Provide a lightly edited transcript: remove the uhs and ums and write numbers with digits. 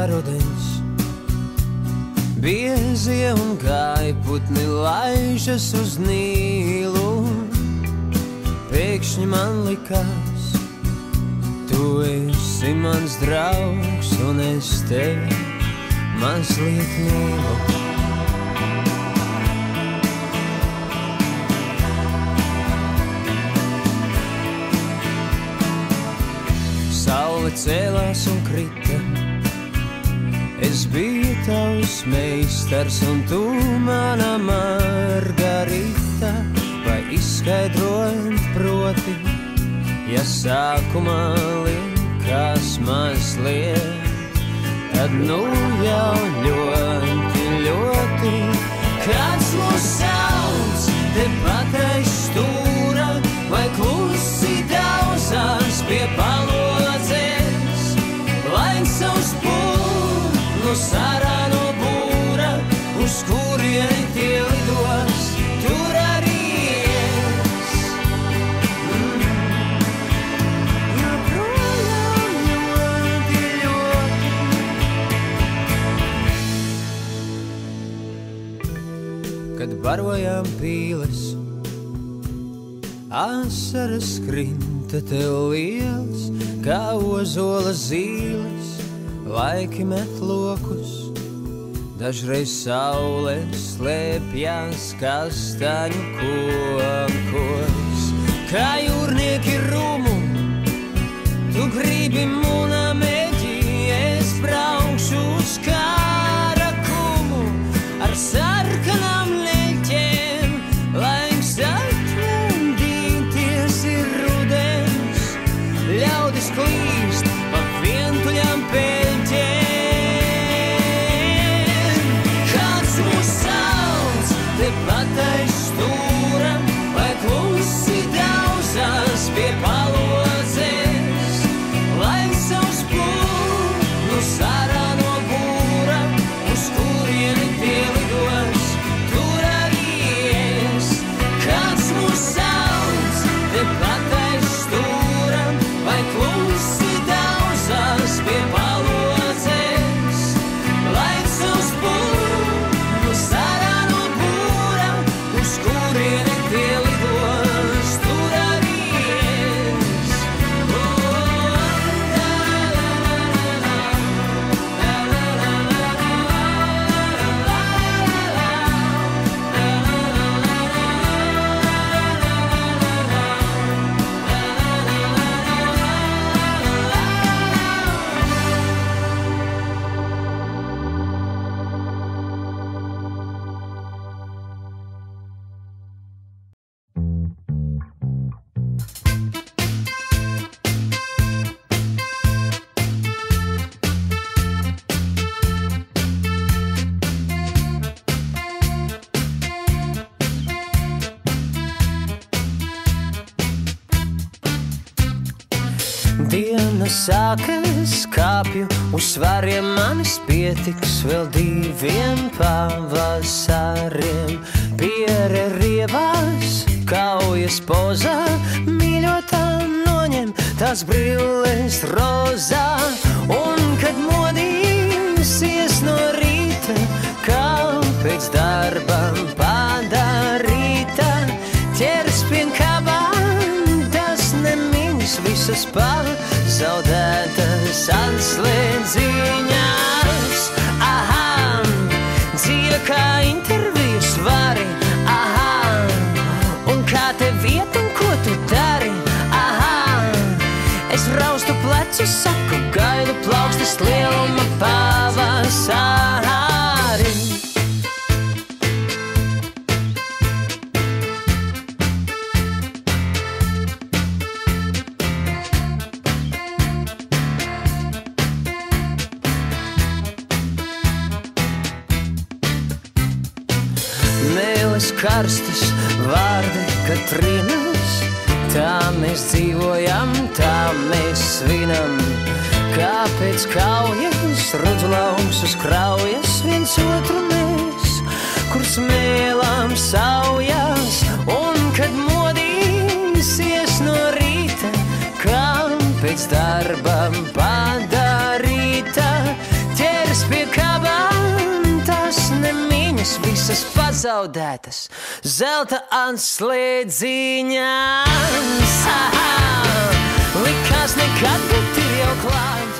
rudens. Biezie un gaiputni laižas uz Nīlu. Pēkšņi man likās, tu esi mans draugs, un es tevi mazliet mīlu. Saule cēlās un krita, es biju tavs meistars, un tu mana Margarita. Vai izskaidrojot proti, ja sākumā likās mazliet, tad nu jau ļoti, ļoti. Kāds mūs sauc tepat aiz stūra, vai klusi daudzās pie palodzes, laiks savus pūnus ārā no būra, uz kurieni tie lidos, tur arī es. Joprojām ļoti, ļoti. Kad barojām pīles, asaras krinta tev liels, kā ozola zīles, laiki met lokus. Dažreiz saule slēpjas kastaņu kokos. Kā jūrnieki rumu, tu gribi mūna meģi, es braukšu uz Karakumu ar sarkanām leļķiem, laiks atvendīties ir rudens, ļaudis klīst pa vientuļām peļķiem. Tepat aiz stūra, vai klusi daudzās pie palodzes, laiks savus pūnus ārā no būra, uz kurieni tie lidos, tur arī es. Kāds mūs sauc tepat aiz stūra, vai klusi daudzās pie palodzes, laiks savus pūnus ārā no būra, uz kurieni tie lidos, tur arī es. Diena sākas, kāpju uz svariem, manis pietiks vēl 2 pavasariem. Piere rievās, kaujas pozā, mīļotā noņem tās brilles rozā. Un kad modīsies no rīta, kā pēc darba padarīta, ķers pie kabām, tas nemīns visas pazaudētas atslēdziņas. Aha, dzīve kā intervijas vari, aha, un kā te vieta un ko tu dari, aha. Es raustu plecus, saku, gaidu plaukstas lieluma pavasari. Mēles karstas, vārdi Katrīnas, tā mēs dzīvojam, tā mēs svinam. Kāpēc kaujas, rudzu lausus kraujas, viens otru mēs, kur smēlām saujās. Un kad modīsies no rīta, kā pēc darba padarīta, ķer visas pazaudētas zelta atslēdziņas. Likās nekad, bet ir jau klāt.